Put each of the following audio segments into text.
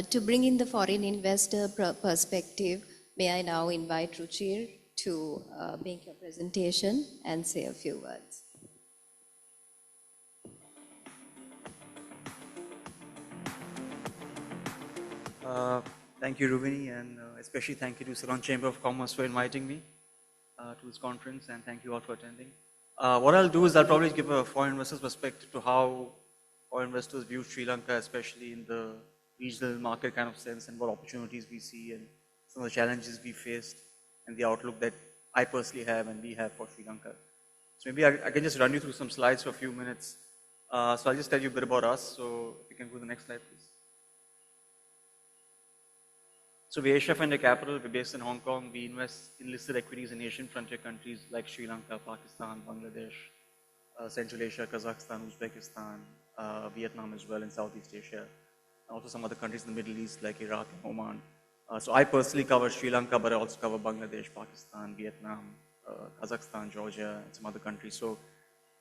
To bring in the foreign investor perspective, may I now invite Ruchir to make your presentation and say a few words. Thank you, Ruvini, and especially thank you to Ceylon Chamber of Commerce for inviting me to this conference, and thank you all for attending. What I'll do is I'll probably give a foreign investors perspective to how foreign investors view Sri Lanka, especially in the regional market kind of sense, and what opportunities we see and some of the challenges we faced and the outlook that I personally have and we have for Sri Lanka. So maybe I can just run you through some slides for a few minutes. So I'll just tell you a bit about us. So if you can go to the next slide, please. So we're Asia Fund Capital. We're based in Hong Kong. We invest in listed equities in Asian frontier countries like Sri Lanka, Pakistan, Bangladesh, Central Asia, Kazakhstan, Uzbekistan, Vietnam as well in Southeast Asia. Also some other countries in the Middle East like Iraq and Oman. So I personally cover Sri Lanka, but I also cover Bangladesh, Pakistan, Vietnam, Kazakhstan, Georgia, and some other countries. So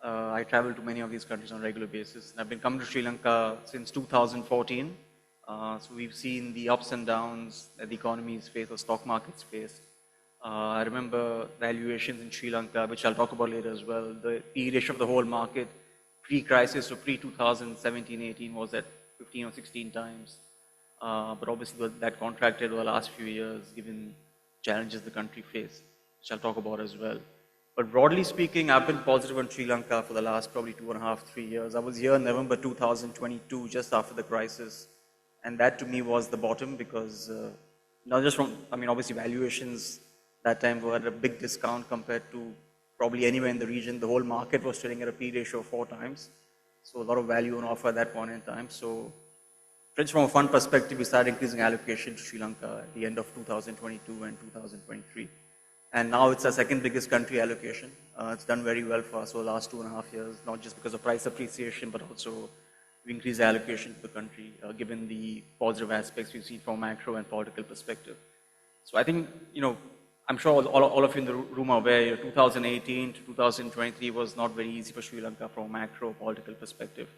I travel to many of these countries on a regular basis. And I've been coming to Sri Lanka since 2014. So we've seen the ups and downs that the economies face or stock markets face. I remember valuations in Sri Lanka, which I'll talk about later as well. The PE ratio of the whole market pre-crisis, so pre-2017-18 was at 15 or 16 times. But obviously that contracted over the last few years given challenges the country faced, which I'll talk about as well. But broadly speaking, I've been positive on Sri Lanka for the last probably 2.5, 3 years. I was here in November 2022, just after the crisis. And that to me was the bottom because not just from, I mean, obviously valuations that time were at a big discount compared to probably anywhere in the region. The whole market was trading at a P ratio of 4 times. So a lot of value on offer at that point in time. So just from a fund perspective, we started increasing allocation to Sri Lanka at the end of 2022 and 2023. And now it's our second biggest country allocation. It's done very well for us over the last 2.5 years, not just because of price appreciation, but also we increase allocation to the country, given the positive aspects we see from a macro and political perspective. So I think, I'm sure all of you in the room are aware, 2018 to 2023 was not very easy for Sri Lanka from a macro political perspective.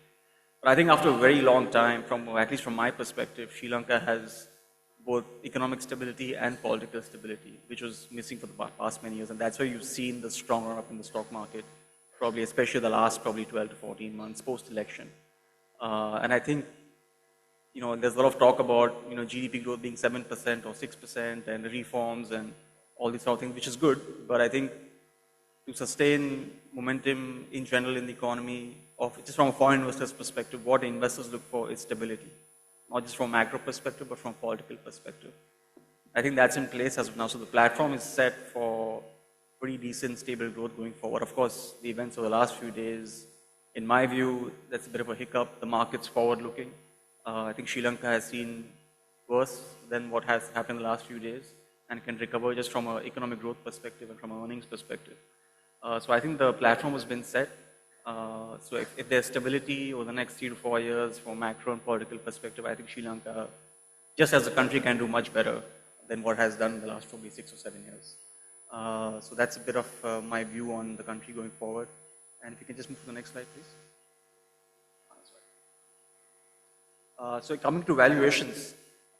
But I think after a very long time, at least from my perspective, Sri Lanka has both economic stability and political stability, which was missing for the past many years. And that's why you've seen the strong run-up in the stock market, probably especially the last 12 to 14 months post-election. And I think, there's a lot of talk about, GDP growth being 7% or 6% and reforms and all these sort of things, which is good. But I think to sustain momentum in general in the economy, just from a foreign investor's perspective, what investors look for is stability, not just from a macro perspective, but from a political perspective. I think that's in place as of now. So the platform is set for pretty decent, stable growth going forward. Of course, the events of the last few days, in my view, that's a bit of a hiccup. The market's forward-looking. I think Sri Lanka has seen worse than what has happened in the last few days and can recover just from an economic growth perspective and from an earnings perspective. So I think the platform has been set. So if there's stability over the next 3 to 4 years from a macro and political perspective, I think Sri Lanka, just as a country, can do much better than what has done in the last probably 6 or 7 years. So that's a bit of my view on the country going forward. And if you can just move to the next slide, please. So coming to valuations,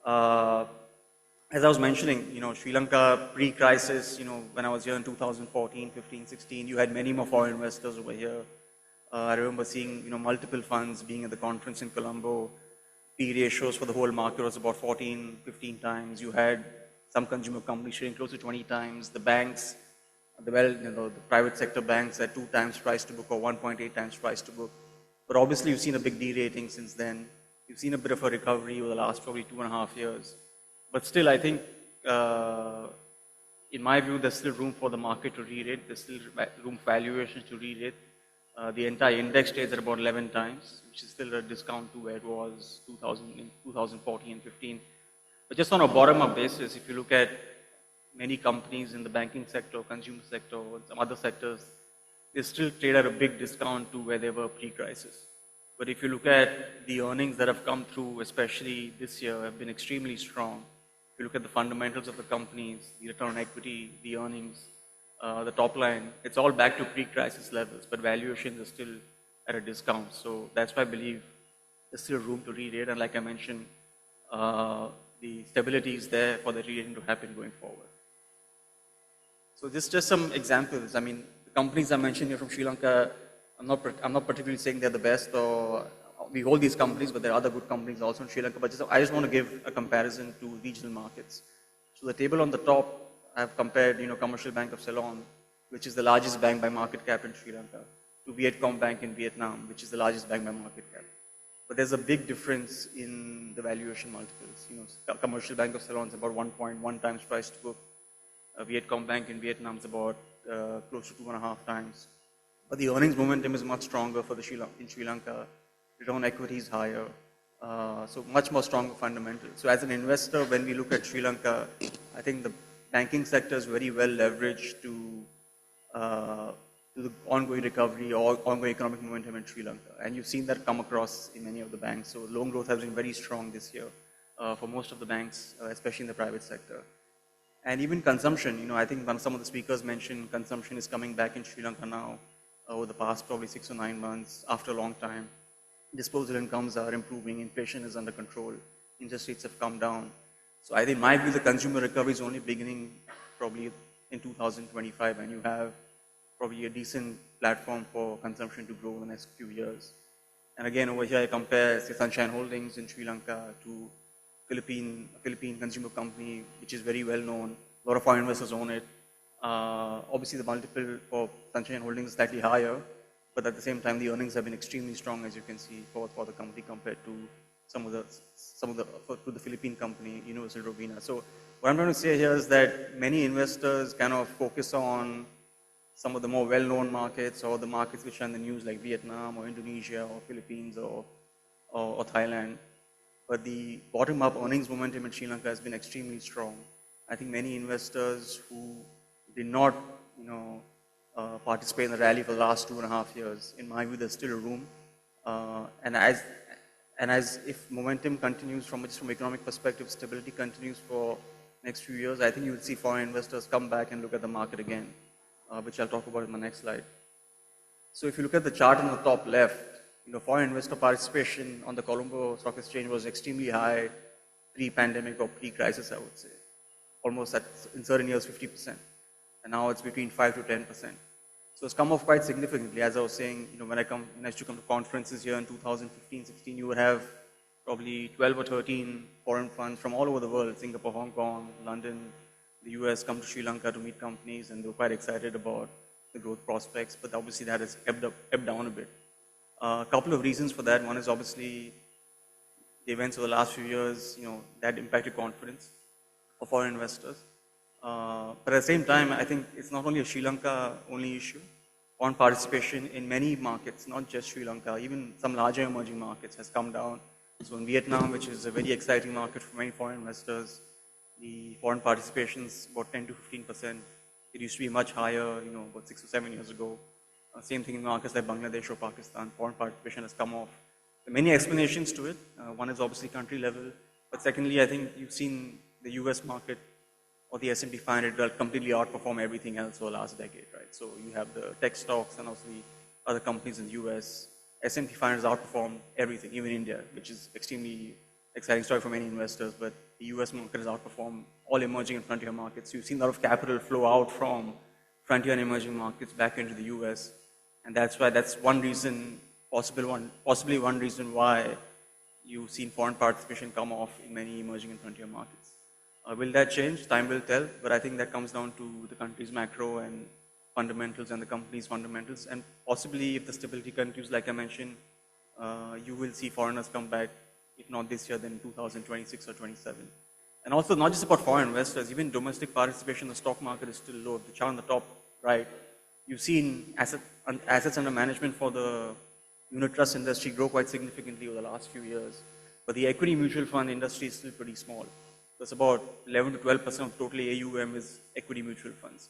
as I was mentioning, Sri Lanka pre-crisis, when I was here in 2014, 15, 16, you had many more foreign investors over here. I remember seeing, multiple funds being at the conference in Colombo. P ratios for the whole market was about 14, 15 times. You had some consumer companies trading close to 20 times. The banks, the private sector banks at 2 times price to book or 1.8 times price to book. But obviously you've seen a big derating since then. You've seen a bit of a recovery over the last probably 2.5 years. But still, I think, in my view, there's still room for the market to re-rate. There's still room for valuations to re-rate. The entire index trades at about 11 times, which is still a discount to where it was in 2014 and 15. But just on a bottom-up basis, if you look at many companies in the banking sector, consumer sector, and some other sectors, they still trade at a big discount to where they were pre-crisis. But if you look at the earnings that have come through, especially this year, have been extremely strong. If you look at the fundamentals of the companies, the return on equity, the earnings, the top line, it's all back to pre-crisis levels, but valuations are still at a discount. So that's why I believe there's still room to re-rate. And like I mentioned, the stability is there for the re-rating to happen going forward. So just some examples. I mean, the companies I mentioned here from Sri Lanka, I'm not particularly saying they're the best or we hold these companies, but there are other good companies also in Sri Lanka. But I just want to give a comparison to regional markets. So the table on the top, I've compared, Commercial Bank of Ceylon, which is the largest bank by market cap in Sri Lanka, to Vietcom Bank in Vietnam, which is the largest bank by market cap. But there's a big difference in the valuation multiples. Commercial Bank of Ceylon is about 1.1 times price to book. Vietcom Bank in Vietnam is about close to 2.5 times. But the earnings momentum is much stronger for in Sri Lanka. Return on equity is higher. So much more stronger fundamentals. So as an investor, when we look at Sri Lanka, I think the banking sector is very well leveraged to the ongoing recovery or ongoing economic momentum in Sri Lanka. And you've seen that come across in many of the banks. So loan growth has been very strong this year for most of the banks, especially in the private sector. And even consumption, I think some of the speakers mentioned consumption is coming back in Sri Lanka now over the past probably 6 or 9 months after a long time. Disposable incomes are improving, inflation is under control, interest rates have come down. So I think in my view, the consumer recovery is only beginning probably in 2025, and you have probably a decent platform for consumption to grow in the next few years. And again, over here I compare, say, Sunshine Holdings in Sri Lanka to Philippine consumer company, which is very well known. A lot of foreign investors own it. Obviously, the multiple for Sunshine Holdings is slightly higher, but at the same time, the earnings have been extremely strong, as you can see, for the company compared to to the Philippine company, Universal Robina. So what I'm trying to say here is that many investors kind of focus on some of the more well-known markets or the markets which are in the news like Vietnam or Indonesia or Philippines or Thailand. But the bottom-up earnings momentum in Sri Lanka has been extremely strong. I think many investors who did not, participate in the rally for the last 2.5 years, in my view, there's still room. And as if momentum continues from economic perspective, stability continues for next few years, I think you will see foreign investors come back and look at the market again, which I'll talk about in the next slide. So if you look at the chart on the top left, foreign investor participation on the Colombo Stock Exchange was extremely high pre-pandemic or pre-crisis, I would say. Almost in certain years, 50%. And now it's between 5 to 10%. So it's come off quite significantly. As I was saying, when I used to come to conferences here in 2015, 16, you would have probably 12 or 13 foreign funds from all over the world, Singapore, Hong Kong, London, the US, come to Sri Lanka to meet companies, and they were quite excited about the growth prospects, but obviously that has ebbed down a bit. A couple of reasons for that. One is obviously the events of the last few years, that impacted confidence of foreign investors. But at the same time, I think it's not only a Sri Lanka only issue. Foreign participation in many markets, not just Sri Lanka, even some larger emerging markets has come down. So in Vietnam, which is a very exciting market for many foreign investors, the foreign participation is about 10 to 15%. It used to be much higher, about 6 or 7 years ago. Same thing in markets like Bangladesh or Pakistan, foreign participation has come off. There are many explanations to it. One is obviously country level, but secondly, I think you've seen the US market or the S&P 500 completely outperform everything else over the last decade, right? So you have the tech stocks and obviously other companies in the US. S&P 500 has outperformed everything, even India, which is extremely exciting story for many investors, but the US market has outperformed all emerging and frontier markets. You've seen a lot of capital flow out from frontier and emerging markets back into the US. And that's one reason, possibly one reason why you've seen foreign participation come off in many emerging and frontier markets. Will that change? Time will tell, but I think that comes down to the country's macro and fundamentals and the company's fundamentals. And possibly if the stability continues, like I mentioned, you will see foreigners come back, if not this year, then 2026 or 27. And also not just about foreign investors, even domestic participation in the stock market is still low. The chart on the top right, you've seen assets under management for the unit trust industry grow quite significantly over the last few years. But the equity mutual fund industry is still pretty small. So it's about 11 to 12% of total AUM is equity mutual funds.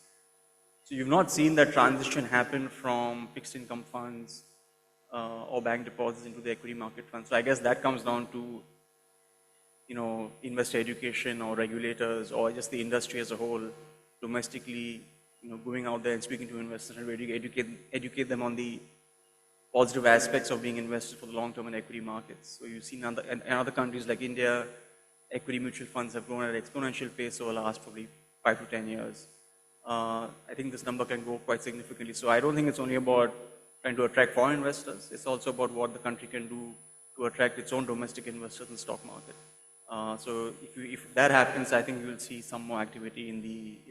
So you've not seen that transition happen from fixed income funds or bank deposits into the equity market funds. So I guess that comes down to investor education or regulators or just the industry as a whole domestically, going out there and speaking to investors and educate them on the positive aspects of being invested for the long term in equity markets. So you've seen in other countries like India, equity mutual funds have grown at an exponential pace over the last probably 5 to 10 years. I think this number can go quite significantly. So I don't think it's only about trying to attract foreign investors. It's also about what the country can do to attract its own domestic investors in the stock market. So if that happens, I think you will see some more activity in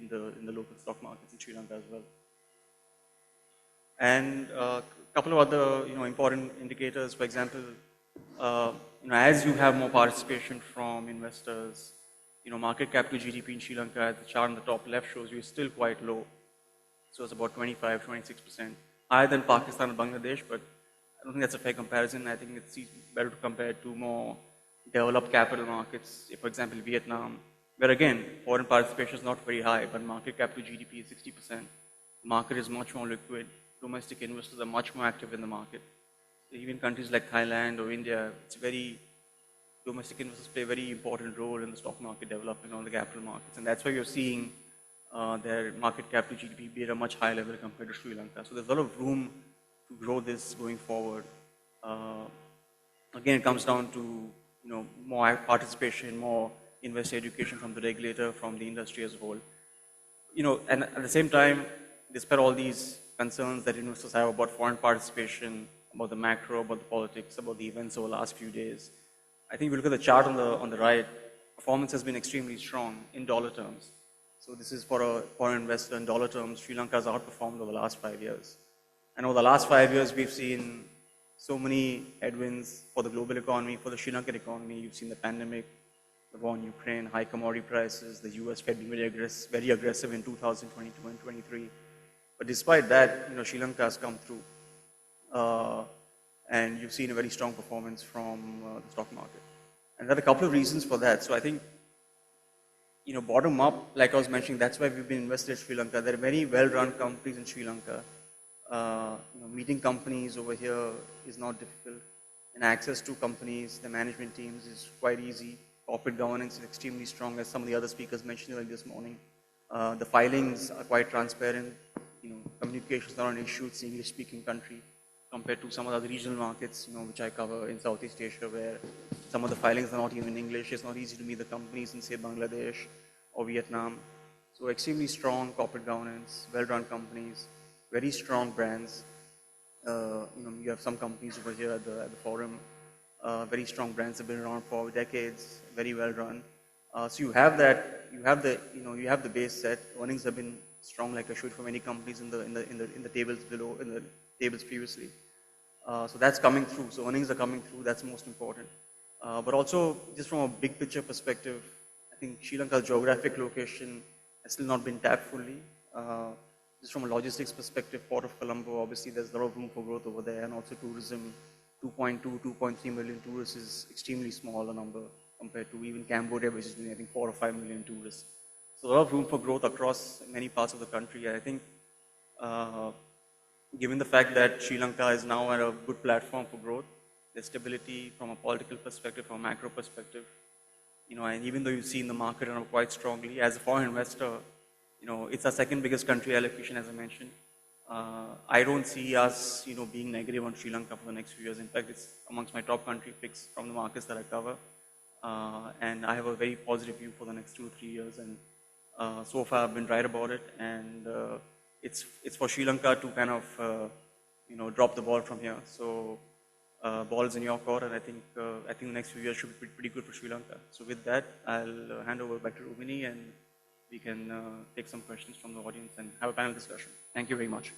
the local stock markets in Sri Lanka as well. And a couple of other important indicators. For example, as you have more participation from investors, market cap to GDP in Sri Lanka, as the chart on the top left shows you, is still quite low. So it's about 25, 26%, higher than Pakistan and Bangladesh, but I don't think that's a fair comparison. I think it's better to compare it to more developed capital markets, for example, Vietnam, where again, foreign participation is not very high, but market cap to GDP is 60%. The market is much more liquid. Domestic investors are much more active in the market. Even countries like Thailand or India, domestic investors play a very important role in the stock market development on the capital markets. And that's why you're seeing their market cap to GDP be at a much higher level compared to Sri Lanka. So there's a lot of room to grow this going forward. Again, it comes down to more participation, more investor education from the regulator, from the industry as a whole. And at the same time, despite all these concerns that investors have about foreign participation, about the macro, about the politics, about the events over the last few days, I think if you look at the chart on the right, performance has been extremely strong in dollar terms. So this is for a foreign investor in dollar terms. Sri Lanka has outperformed over the last 5 years. And over the last 5 years, we've seen so many headwinds for the global economy, for the Sri Lankan economy. You've seen the pandemic, the war in Ukraine, high commodity prices, the US Fed being very aggressive in 2022 and 23. But despite that, Sri Lanka has come through. And you've seen a very strong performance from the stock market. And there are a couple of reasons for that. So I think, bottom up, like I was mentioning, that's why we've been invested in Sri Lanka. There are very well-run companies in Sri Lanka. Meeting companies over here is not difficult. And access to companies, the management teams is quite easy. Corporate governance is extremely strong, as some of the other speakers mentioned earlier this morning. The filings are quite transparent. Communication is not an issue. It's an English-speaking country compared to some of the other regional markets, which I cover in Southeast Asia, where some of the filings are not even in English. It's not easy to meet the companies in, say, Bangladesh or Vietnam. So extremely strong corporate governance, well-run companies, very strong brands. You have some companies over here at the forum, very strong brands have been around for decades, very well-run. So you have that, you have the base set. Earnings have been strong, like I showed for many companies in the tables below, in the tables previously. So that's coming through. So earnings are coming through. That's most important. But also, just from a big picture perspective, I think Sri Lanka's geographic location has still not been tapped fully. Just from a logistics perspective, Port of Colombo, obviously there's a lot of room for growth over there, and also tourism. 2.3 million tourists is extremely small a number compared to even Cambodia, which is doing, I think, 4 or 5 million tourists. So a lot of room for growth across many parts of the country. I think, given the fact that Sri Lanka is now at a good platform for growth, there's stability from a political perspective, from a macro perspective, and even though you've seen the market run up quite strongly, as a foreign investor, it's our second biggest country allocation, as I mentioned. I don't see us, being negative on Sri Lanka for the next few years. In fact, it's amongst my top country picks from the markets that I cover. And I have a very positive view for the next 2 or 3 years. And so far I've been right about it. And it's for Sri Lanka to kind of, drop the ball from here. So ball is in your court, and I think the next few years should be pretty good for Sri Lanka. So with that, I'll hand over back to Rumini, and we can take some questions from the audience and have a panel discussion. Thank you very much.